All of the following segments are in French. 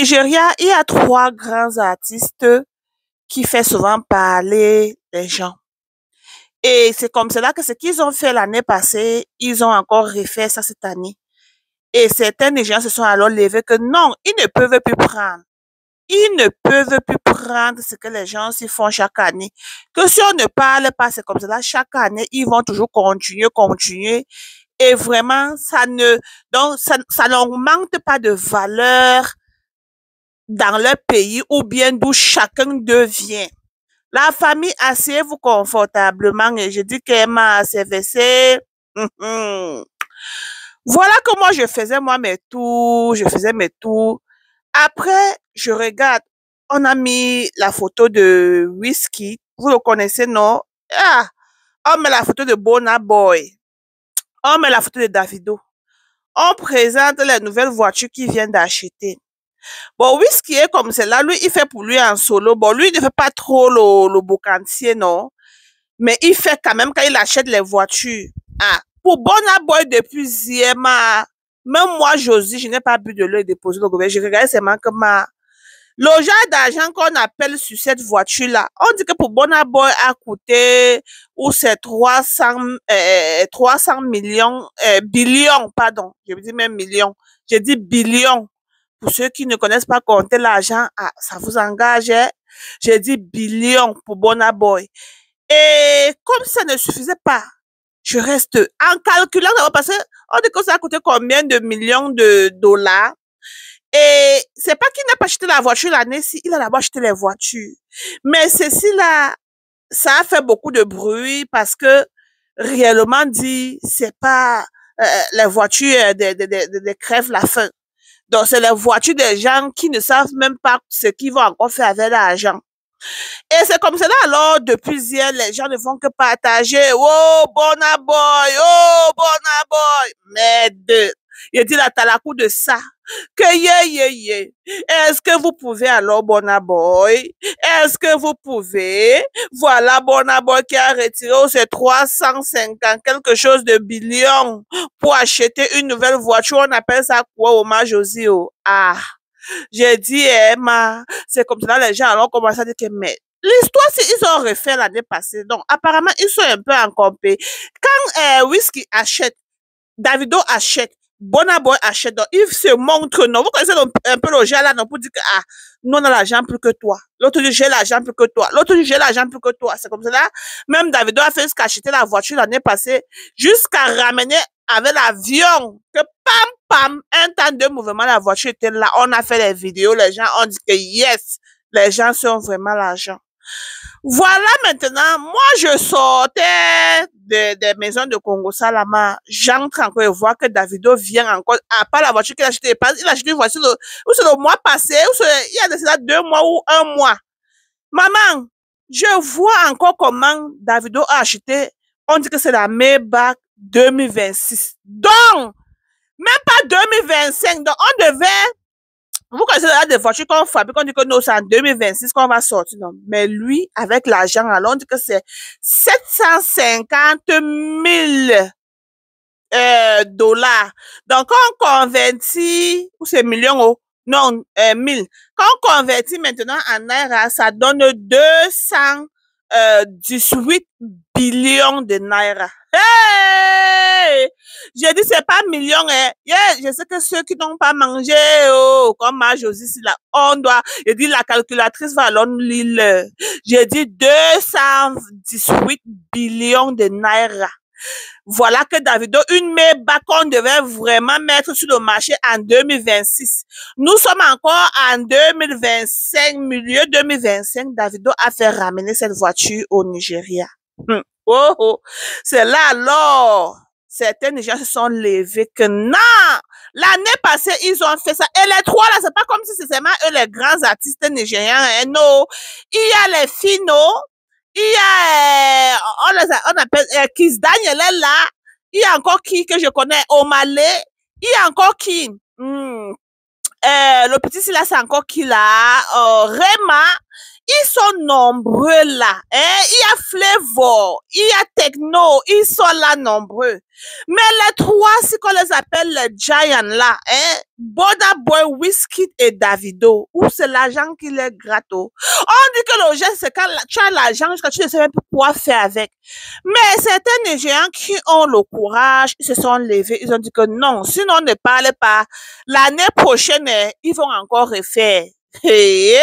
Nigeria, il y a trois grands artistes qui font souvent parler les gens. Et c'est comme cela que ce qu'ils ont fait l'année passée, ils ont encore refait ça cette année. Et certains des gens se sont alors levés que non, ils ne peuvent plus prendre. Ils ne peuvent plus prendre ce que les gens s'y font chaque année. Que si on ne parle pas, c'est comme cela, chaque année, ils vont toujours continuer. Et vraiment, ça n'augmente pas de valeur dans leur pays ou bien d'où chacun devient. La famille, asseyez-vous confortablement et je dis qu'Emma a CVC. Voilà que moi, je faisais mes tours. Après, je regarde, on a mis la photo de Whisky. Vous le connaissez, non? Ah, on met la photo de Burna Boy. On met la photo de Davido. On présente les nouvelles voitures qu'il vient d'acheter. Bon, Whisky est comme cela. Lui, il fait pour lui en solo. Bon, lui, il ne fait pas trop le boucancier, non? Mais il fait quand même quand il achète les voitures. Ah, pour Burna Boy depuis hier, même moi, Josie, je n'ai pas bu de l'eau et déposé le gouvernement. Je regardais seulement que le genre d'argent qu'on appelle sur cette voiture-là, on dit que pour Burna Boy a coûté, ou c'est 300 millions, billions, pardon. Je dis même millions. J'ai dit billions. Pour ceux qui ne connaissent pas compter l'argent, ah, ça vous engage, hein? J'ai dit billions pour Burna Boy. Et comme ça ne suffisait pas, je reste en calculant parce qu'on dit que ça a coûté combien de millions de dollars. Et c'est pas qu'il n'a pas acheté la voiture l'année-ci, il a d'abord acheté les voitures. Mais ceci-là, ça a fait beaucoup de bruit parce que réellement dit, c'est pas les voitures de crève la faim. Donc, c'est les voitures des gens qui ne savent même pas ce qu'ils vont encore faire avec l'argent. Et c'est comme cela, alors, depuis hier, les gens ne font que partager. Oh, Burna Boy, oh, Burna Boy. Merde. Il dit la talakou de ça. Que Est-ce que vous pouvez alors, Burna Boy? Est-ce que vous pouvez? Voilà, Burna Boy qui a retiré ses 350 quelque chose de billions pour acheter une nouvelle voiture. On appelle ça quoi, hommage aux oh. Ah. J'ai dit, Emma, c'est comme ça, les gens alors commencé à dire que, mais l'histoire, ils ont refait l'année passée. Donc, apparemment, ils sont un peu en compé. Quand Whisky achète, Davido achète, Burna Boy achète, donc ils se montrent, non. Vous connaissez un peu le genre là, non, pour dire que, ah, nous, on a l'argent plus que toi. L'autre dit, j'ai l'argent plus que toi. L'autre dit, j'ai l'argent plus que toi. C'est comme ça. Même Davido a fait jusqu'à acheter la voiture l'année passée, jusqu'à ramener avec l'avion, que pam, un temps de mouvement, la voiture était là, on a fait les vidéos, les gens ont dit que yes, les gens sont vraiment l'argent. Voilà maintenant, moi je sortais des maisons de Congo Salama, j'entre encore et vois que Davido vient encore, à part la voiture qu'il a achetée, il a acheté une voiture, ou c'est le mois passé, il y a de cela 2 mois ou 1 mois. Maman, je vois encore comment Davido a acheté, on dit que c'est la Maybach 2026. Donc, même pas 2025. Donc, on devait, vous connaissez des voitures qu'on fabrique, on dit que non, c'est en 2026 qu'on va sortir. Non. Mais lui, avec l'argent, alors on dit que c'est 750 000 dollars. Donc, quand on convertit, ou c'est millions, oh, non, 1000. Quand on convertit maintenant en naira, ça donne 218 billions de naira. Hey! J'ai dit, c'est pas millions, hein. Yeah, je sais que ceux qui n'ont pas mangé, oh, comme ma Josie, là, on doit, j'ai dit, la calculatrice va alors nous lire. J'ai dit 218 billions de naira. Voilà que Davido, une Maybach qu'on devait vraiment mettre sur le marché en 2026. Nous sommes encore en 2025, milieu 2025, Davido a fait ramener cette voiture au Nigeria. Oh, oh. C'est là alors, certains gens se sont levés que non, l'année passée, ils ont fait ça. Et les trois là, c'est pas comme si c'est seulement eux les grands artistes nigériens, hein, non. Il y a les finaux, il y a, on appelle Kiss Daniel est là. Il y a encore qui que je connais, Omale. Il y a encore qui, le petit là, c'est encore qui là, Rema. Ils sont nombreux là. Hein? Il y a Flavor, il y a Techno, ils sont là nombreux. Mais les trois, c'est qu'on les appelle les Giants là. Hein? Burna Boy, Wizkid et Davido. Ou c'est l'argent qui les gratte. On dit que l'argent, c'est quand tu as l'argent, quand tu ne sais même plus quoi faire avec. Mais certains Nigérians qui ont le courage, ils se sont levés, ils ont dit que non, sinon on ne parle pas. L'année prochaine, ils vont encore refaire. Et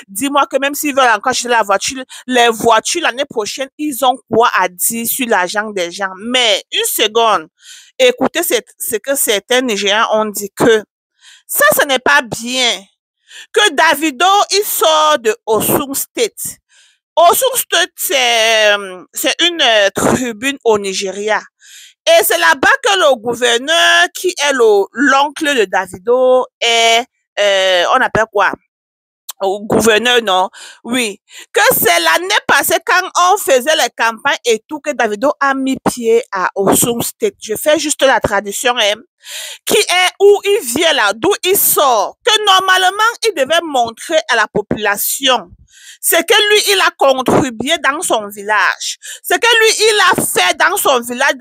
dis-moi que même s'ils veulent encore acheter la voiture, les voitures l'année prochaine, ils ont quoi à dire sur l'argent des gens. Mais une seconde, écoutez ce que certains Nigériens ont dit que ça, ce n'est pas bien. Que Davido, il sort de Osun State. Osun State, c'est une tribune au Nigeria. Et c'est là-bas que le gouverneur, qui est l'oncle de Davido, est, on appelle quoi? Au gouverneur, non? Oui. Que c'est l'année passée quand on faisait les campagnes et tout, que Davido a mis pied à Osun State. Je fais juste la tradition, hein, qui est où il vient là, d'où il sort. Que normalement, il devait montrer à la population ce que lui, il a contribué dans son village. Ce que lui, il a fait dans son village.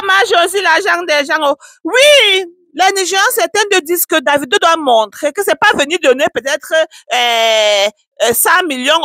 Moi, j'ai aussi l'argent des gens. Oh. Oui, les Nigérians, certains de disent que Davido doit montrer que c'est pas venu donner peut-être 100 millions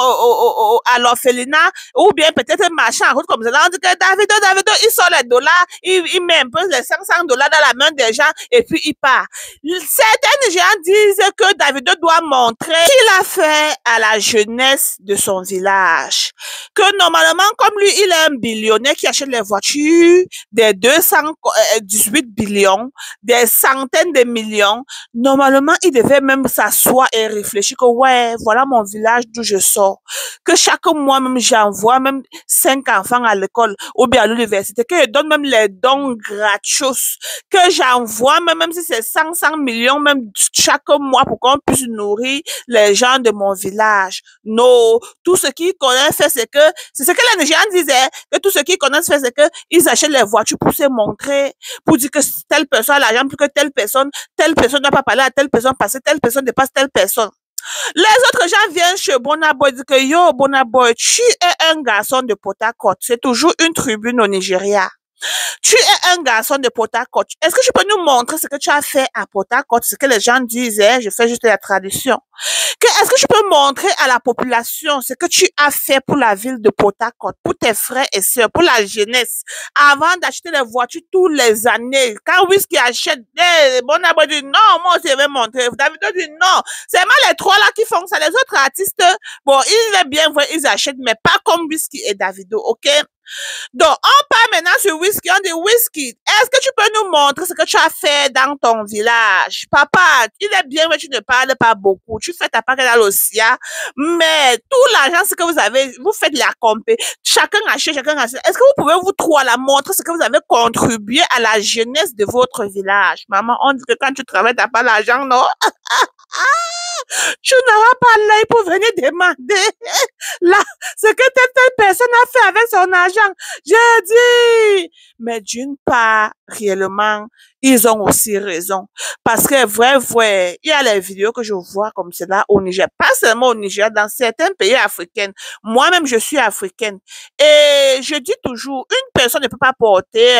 à l'orphelinat ou bien peut-être machin en route comme ça. On dit que Davido, il sort les dollars, il met un peu les 500 dollars dans la main des gens et puis il part. Certains Nigérians disent que Davido doit montrer qu'il a fait à la jeunesse de son village. Que normalement, comme lui, il est un billionnaire qui achète les voitures, des 218 billions, des centaines de millions, normalement, il devait même s'asseoir et réfléchir que, ouais, voilà mon village d'où je sors. Que chaque mois, même, j'envoie même 5 enfants à l'école ou bien à l'université, que je donne même les dons gratos, que j'envoie même si c'est 100 millions, même chaque mois pour qu'on puisse nourrir les gens de mon village. Non, tout ce qu'ils connaissent fait, c'est ce que les Nigérians disaient, que tout ce qu'ils connaissent fait, c'est que ils achètent les voitures pour se montrer, pour dire que telle personne a l'argent, plus que telle personne ne doit pas parler à telle personne parce que telle personne dépasse telle personne. Les autres gens viennent chez Burna Boy et disent que yo, Burna Boy, tu es un garçon de Port Harcourt. C'est toujours une tribune au Nigeria. Tu es un garçon de Port Harcourt. Est-ce que tu peux nous montrer ce que tu as fait à Port Harcourt, ce que les gens disaient? Je fais juste la tradition. Est-ce que tu peux montrer à la population ce que tu as fait pour la ville de Port Harcourt, pour tes frères et sœurs, pour la jeunesse, avant d'acheter les voitures tous les années? Quand Wizkid achète, Burna Boy dit non, moi aussi je vais montrer. Davido dit non. C'est vraiment les trois là qui font ça. Les autres artistes, bon, il est bien vrai, ils achètent, mais pas comme Wizkid et Davido, ok? Donc, on parle maintenant sur Wizkid. On dit Wizkid, est-ce que tu peux nous montrer ce que tu as fait dans ton village? Papa, il est bien mais tu ne parles pas beaucoup. Tu fais ta part dans l'Ossia, mais tout l'argent, ce que vous avez, vous faites la compé. Chacun achète, chacun achète. Est-ce que vous pouvez vous trois la montrer ce que vous avez contribué à la jeunesse de votre village? Maman, on dit que quand tu travailles, tu n'as pas l'argent, non? Tu n'auras pas l'œil pour venir demander là, ce que telle personne a fait avec son argent. J'ai dit, mais d'une part, réellement, ils ont aussi raison. Parce que, vrai, il y a les vidéos que je vois comme cela au Niger. Pas seulement au Niger, dans certains pays africains. Moi-même, je suis africaine. Et je dis toujours, une personne ne peut pas porter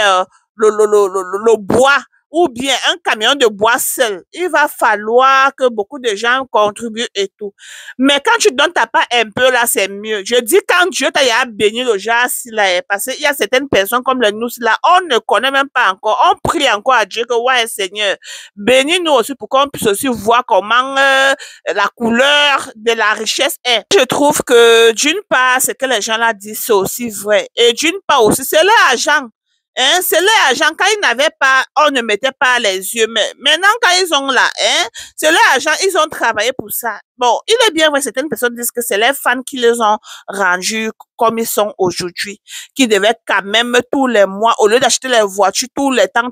le bois ou bien un camion de bois seul. Il va falloir que beaucoup de gens contribuent et tout. Mais quand tu donnes ta part un peu, là, c'est mieux. Je dis quand Dieu t'a béni le genre, là, parce qu'il y a certaines personnes comme le nous, là, on ne connaît même pas encore. On prie encore à Dieu que, ouais, Seigneur, bénis-nous aussi pour qu'on puisse aussi voir comment la couleur de la richesse est. Je trouve que d'une part, ce que les gens là disent, c'est aussi vrai. Et d'une part aussi, c'est l'argent. Hein, c'est l'argent. Quand ils n'avaient pas, on ne mettait pas les yeux. Mais maintenant, quand ils ont là, hein, c'est l'argent, ils ont travaillé pour ça. Bon, il est bien vrai, certaines personnes disent que c'est les fans qui les ont rendus comme ils sont aujourd'hui, qui devaient quand même tous les mois, au lieu d'acheter les voitures tous les temps,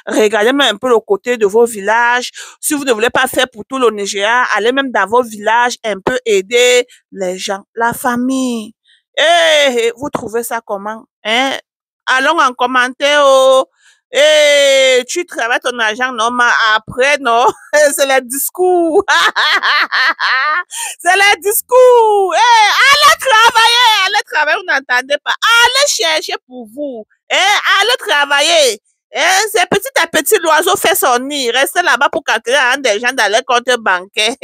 regardez même un peu le côté de vos villages. Si vous ne voulez pas faire pour tout le Nigeria, allez même dans vos villages un peu aider les gens, la famille. Vous trouvez ça comment? Hein? Allons en commentaire. Oh. Et tu travailles ton argent, non, mais après, non, c'est les discours. C'est les discours. Allez travailler, vous n'entendez pas. Allez chercher pour vous. Allez travailler. C'est petit à petit, l'oiseau fait son nid. Restez là-bas pour calculer des gens dans les comptes bancaires.